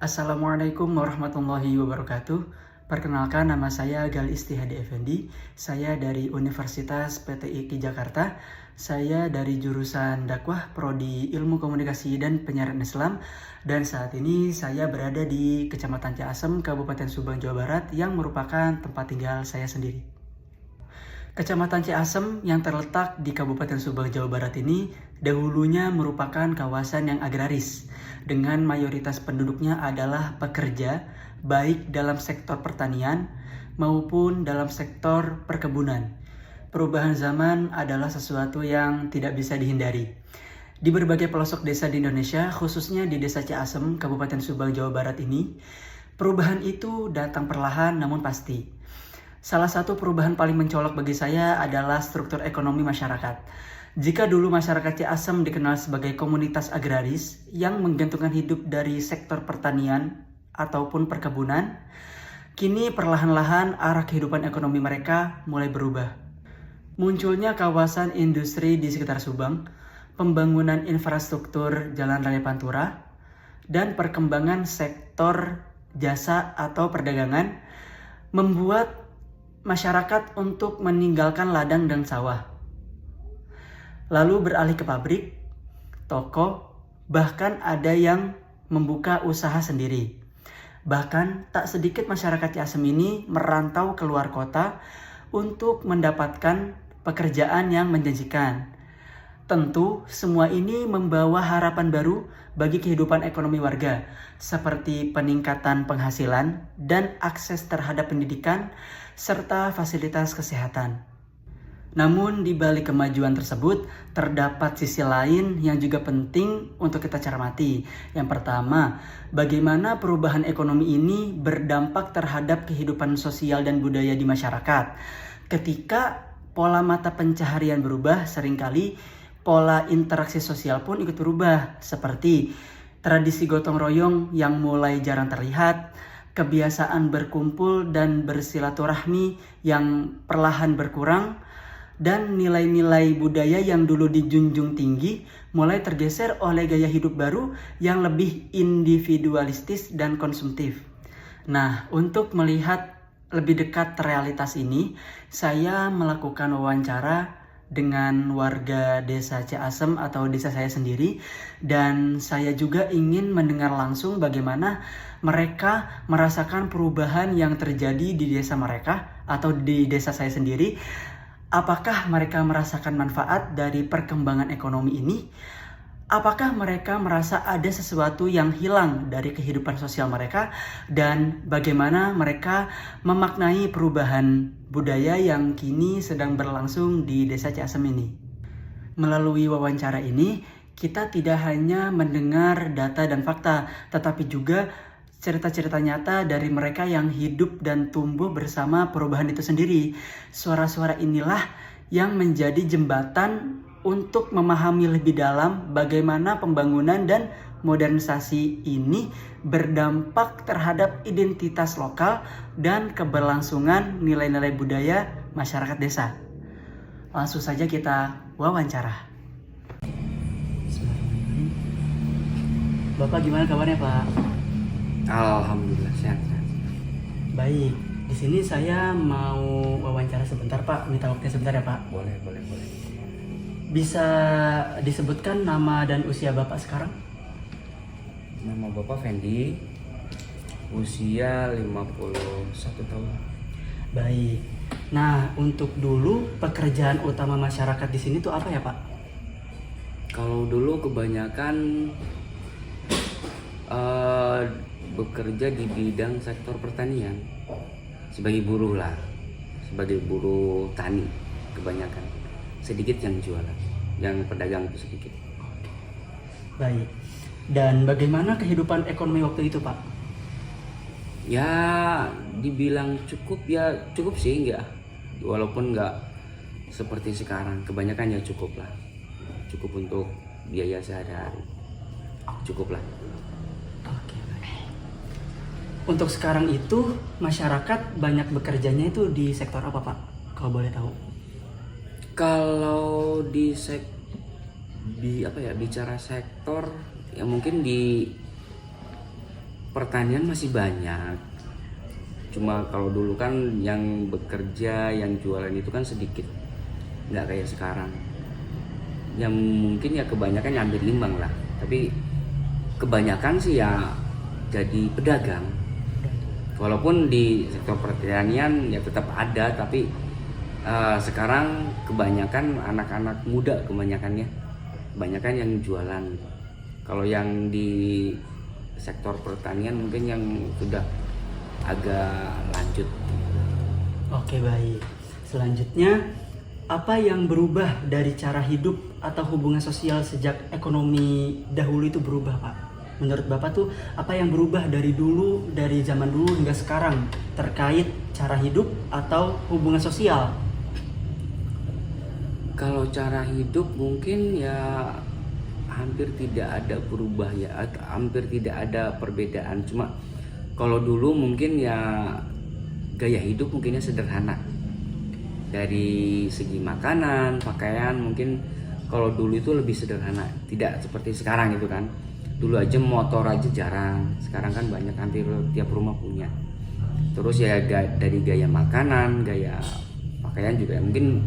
Assalamualaikum warahmatullahi wabarakatuh. Perkenalkan, nama saya Gali Istihadi Effendi. Saya dari Universitas PTIK Jakarta. Saya dari jurusan dakwah Prodi Ilmu Komunikasi dan Penyiaran Islam. Dan saat ini saya berada di Kecamatan Ciasem, Kabupaten Subang, Jawa Barat, yang merupakan tempat tinggal saya sendiri. Kecamatan Ciasem yang terletak di Kabupaten Subang, Jawa Barat ini dahulunya merupakan kawasan yang agraris dengan mayoritas penduduknya adalah pekerja, baik dalam sektor pertanian maupun dalam sektor perkebunan. Perubahan zaman adalah sesuatu yang tidak bisa dihindari. Di berbagai pelosok desa di Indonesia, khususnya di Desa Ciasem, Kabupaten Subang, Jawa Barat ini, perubahan itu datang perlahan namun pasti. Salah satu perubahan paling mencolok bagi saya adalah struktur ekonomi masyarakat. Jika dulu masyarakat Ciasem dikenal sebagai komunitas agraris yang menggantungkan hidup dari sektor pertanian ataupun perkebunan, kini perlahan-lahan arah kehidupan ekonomi mereka mulai berubah. Munculnya kawasan industri di sekitar Subang, pembangunan infrastruktur jalan raya Pantura, dan perkembangan sektor jasa atau perdagangan membuat masyarakat untuk meninggalkan ladang dan sawah, lalu beralih ke pabrik, toko, bahkan ada yang membuka usaha sendiri. Bahkan tak sedikit masyarakat Ciasem ini merantau keluar kota untuk mendapatkan pekerjaan yang menjanjikan. Tentu semua ini membawa harapan baru bagi kehidupan ekonomi warga, seperti peningkatan penghasilan dan akses terhadap pendidikan serta fasilitas kesehatan. Namun di balik kemajuan tersebut, terdapat sisi lain yang juga penting untuk kita cermati. Yang pertama, bagaimana perubahan ekonomi ini berdampak terhadap kehidupan sosial dan budaya di masyarakat. Ketika pola mata pencaharian berubah, seringkali pola interaksi sosial pun ikut berubah, seperti tradisi gotong royong yang mulai jarang terlihat, kebiasaan berkumpul dan bersilaturahmi yang perlahan berkurang, dan nilai-nilai budaya yang dulu dijunjung tinggi mulai tergeser oleh gaya hidup baru yang lebih individualistis dan konsumtif. Nah, untuk melihat lebih dekat realitas ini, saya melakukan wawancara dengan warga desa Ciasem atau desa saya sendiri, dan saya juga ingin mendengar langsung bagaimana mereka merasakan perubahan yang terjadi di desa mereka atau di desa saya sendiri. Apakah mereka merasakan manfaat dari perkembangan ekonomi ini? Apakah mereka merasa ada sesuatu yang hilang dari kehidupan sosial mereka, dan bagaimana mereka memaknai perubahan budaya yang kini sedang berlangsung di Desa Ciasem ini? Melalui wawancara ini, kita tidak hanya mendengar data dan fakta, tetapi juga cerita-cerita nyata dari mereka yang hidup dan tumbuh bersama perubahan itu sendiri. Suara-suara inilah yang menjadi jembatan untuk memahami lebih dalam bagaimana pembangunan dan modernisasi ini berdampak terhadap identitas lokal dan keberlangsungan nilai-nilai budaya masyarakat desa. Langsung saja kita wawancara. Bapak gimana kabarnya, Pak? Alhamdulillah sehat. Baik, di sini saya mau wawancara sebentar, Pak. Minta waktunya sebentar ya, Pak? Boleh. Bisa disebutkan nama dan usia Bapak sekarang? Nama Bapak Fendi, usia 51 tahun. Baik. Nah, untuk dulu pekerjaan utama masyarakat di sini tuh apa ya, Pak? Kalau dulu kebanyakan bekerja di bidang sektor pertanian sebagai buruh lah, sebagai buruh tani kebanyakan. Sedikit yang jualan, yang pedagang itu sedikit. Baik. Dan bagaimana kehidupan ekonomi waktu itu, Pak? Ya dibilang cukup sih, enggak, walaupun enggak seperti sekarang. Kebanyakan ya cukup lah, cukup untuk biaya sehari-hari, cukup lah. Oke, baik. Untuk sekarang itu masyarakat banyak bekerjanya itu di sektor apa, Pak? Kalau boleh tahu. Kalau bicara sektor ya mungkin di pertanian masih banyak. Cuma kalau dulu kan yang bekerja, yang jualan itu kan sedikit, nggak kayak sekarang. Yang mungkin ya kebanyakan yang ambil imbang lah. Tapi kebanyakan sih ya jadi pedagang. Walaupun di sektor pertanian ya tetap ada, tapi sekarang kebanyakan anak-anak muda kebanyakan yang jualan. Kalau yang di sektor pertanian mungkin yang sudah agak lanjut. Oke, baik. Selanjutnya, apa yang berubah dari cara hidup atau hubungan sosial sejak ekonomi dahulu itu berubah, Pak? Menurut Bapak tuh apa yang berubah dari dulu, dari zaman dulu hingga sekarang terkait cara hidup atau hubungan sosial? Kalau cara hidup mungkin ya hampir tidak ada berubah ya, atau hampir tidak ada perbedaan. Cuma kalau dulu mungkin ya gaya hidup mungkinnya sederhana. Dari segi makanan, pakaian mungkin kalau dulu itu lebih sederhana, tidak seperti sekarang gitu kan. Dulu aja motor aja jarang, sekarang kan banyak, hampir tiap rumah punya. Terus ya dari gaya makanan, gaya pakaian juga ya mungkin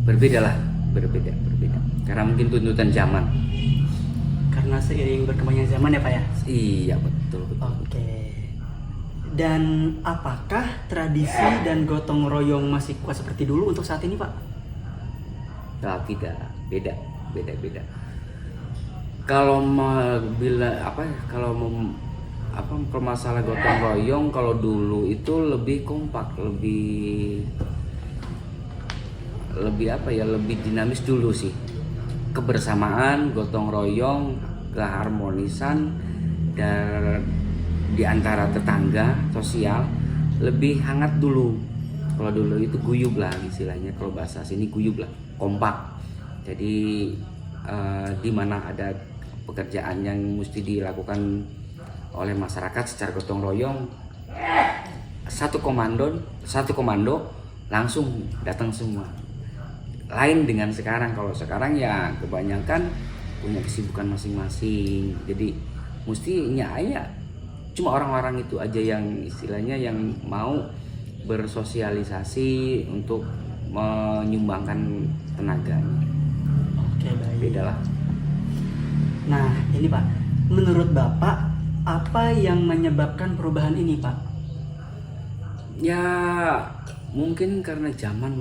berbeda. Karena mungkin tuntutan zaman. Karena seiring berkembangnya zaman ya, Pak ya? Iya, betul. Oke. Dan apakah tradisi dan gotong royong masih kuat seperti dulu untuk saat ini, Pak? Nah, tidak, beda. Kalau kalau masalah gotong royong, kalau dulu itu lebih kompak, lebih lebih dinamis dulu sih. Kebersamaan, gotong royong, keharmonisan dan di antara tetangga sosial lebih hangat dulu. Kalau dulu itu guyub lah istilahnya, kalau bahasa sini guyub lah, kompak. Jadi di mana ada pekerjaan yang mesti dilakukan oleh masyarakat secara gotong royong, satu komando langsung datang semua. Lain dengan sekarang. Kalau sekarang ya kebanyakan punya kesibukan masing-masing, jadi mestinya ya cuma orang-orang itu aja yang istilahnya yang mau bersosialisasi untuk menyumbangkan tenaganya. Oke, baik. Beda lah. Nah, ini Pak, menurut Bapak apa yang menyebabkan perubahan ini, Pak? Ya mungkin karena zaman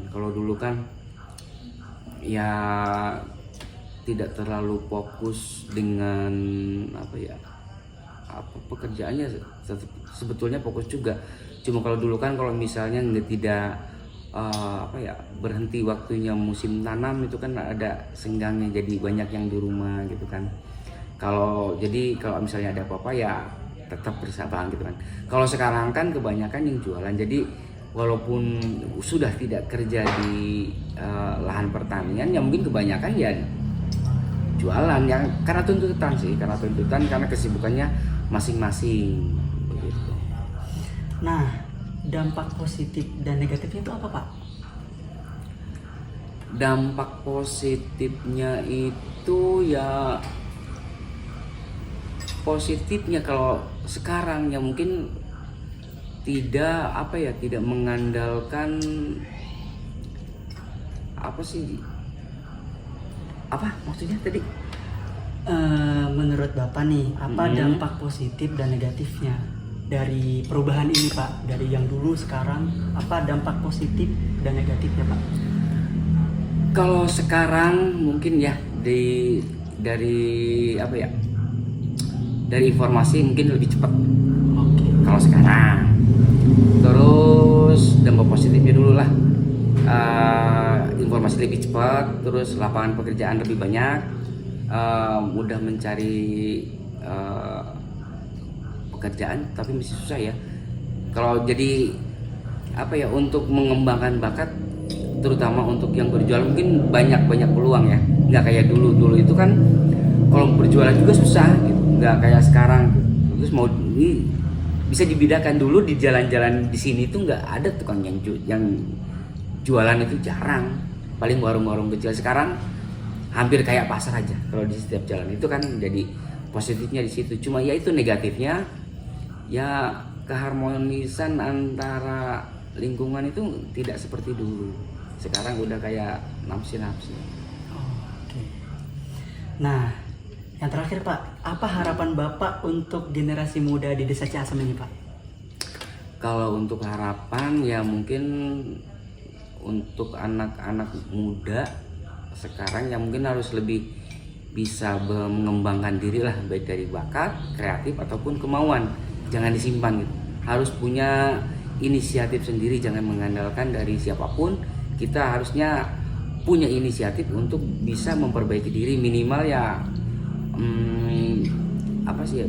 Kalau dulu kan ya tidak terlalu fokus dengan pekerjaannya, sebetulnya fokus juga. Cuma kalau dulu kan kalau misalnya tidak berhenti waktunya musim tanam itu kan ada senggangnya, jadi banyak yang di rumah gitu kan. Kalau misalnya ada apa-apa ya tetap bersabar gitu kan. Kalau sekarang kan kebanyakan yang jualan, jadi walaupun sudah tidak kerja di lahan pertanian ya mungkin kebanyakan ya jualan yang karena tuntutan, karena kesibukannya masing-masing begitu. Nah, dampak positif dan negatifnya itu apa, Pak? Dampak positifnya itu ya kalau sekarang ya mungkin tidak mengandalkan maksudnya tadi? Menurut Bapak nih, apa dampak positif dan negatifnya dari perubahan ini, Pak? Dari yang dulu sekarang, apa dampak positif dan negatifnya, Pak? Kalau sekarang mungkin ya dari informasi mungkin lebih cepat. Oke. Kalau sekarang, terus dampak positifnya dulu lah, informasi lebih cepat, terus lapangan pekerjaan lebih banyak, mudah mencari pekerjaan, tapi masih susah ya. Kalau jadi untuk mengembangkan bakat, terutama untuk yang berjualan mungkin banyak peluang ya. Nggak kayak dulu itu kan kalau berjualan juga susah gitu, nggak kayak sekarang gitu. Terus mau ini bisa dibedakan, dulu di jalan-jalan di sini tuh nggak ada tukang yang jualan itu jarang, paling warung-warung kecil. Sekarang hampir kayak pasar aja kalau di setiap jalan itu kan, jadi Positifnya di situ. Cuma ya itu negatifnya, ya keharmonisan antara lingkungan itu tidak seperti dulu. Sekarang udah kayak nafsi-nafsi. Oke. Nah, yang terakhir Pak, apa harapan Bapak untuk generasi muda di Desa Ciasem ini Pak? Kalau untuk harapan ya mungkin untuk anak-anak muda sekarang ya mungkin harus lebih bisa mengembangkan diri lah, baik dari bakat, kreatif ataupun kemauan. Jangan disimpan gitu. Harus punya inisiatif sendiri, jangan mengandalkan dari siapapun. Kita harusnya punya inisiatif untuk bisa memperbaiki diri, minimal ya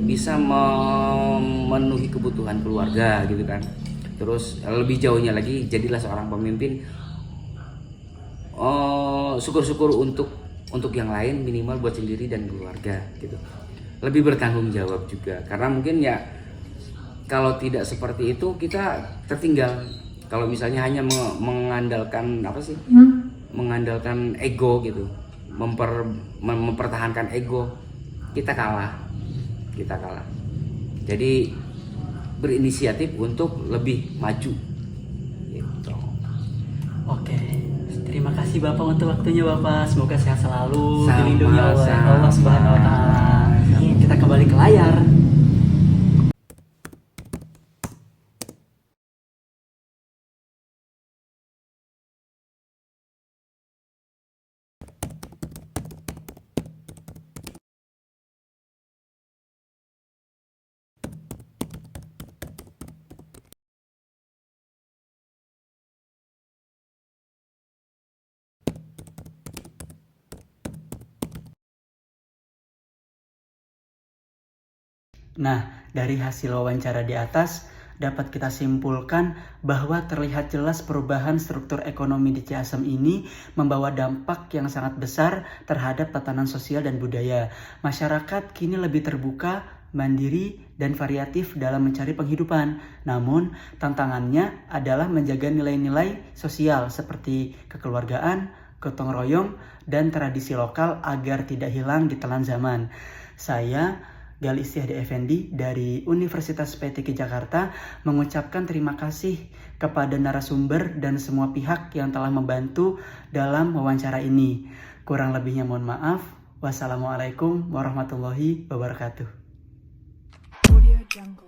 bisa memenuhi kebutuhan keluarga gitu kan. Terus lebih jauhnya lagi, jadilah seorang pemimpin. Syukur-syukur untuk yang lain, minimal buat sendiri dan keluarga gitu. Lebih bertanggung jawab juga, karena mungkin ya kalau tidak seperti itu kita tertinggal. Kalau misalnya hanya mengandalkan mengandalkan ego gitu, mempertahankan ego, kita kalah. Jadi berinisiatif untuk lebih maju gitu. Oke, terima kasih Bapak untuk waktunya Bapak. Semoga sehat selalu, Sama-sama. dilindungi oleh Allah Subhanahu wa taala. Kita kembali ke layar. Nah, dari hasil wawancara di atas, dapat kita simpulkan bahwa terlihat jelas perubahan struktur ekonomi di Ciasem ini membawa dampak yang sangat besar terhadap tatanan sosial dan budaya. Masyarakat kini lebih terbuka, mandiri, dan variatif dalam mencari penghidupan. Namun, tantangannya adalah menjaga nilai-nilai sosial seperti kekeluargaan, gotong royong, dan tradisi lokal agar tidak hilang di telan zaman. Saya Gal Istihadi Effendi dari Universitas PTQ Jakarta mengucapkan terima kasih kepada narasumber dan semua pihak yang telah membantu dalam wawancara ini. Kurang lebihnya mohon maaf. Wassalamualaikum warahmatullahi wabarakatuh. Audio Jungle.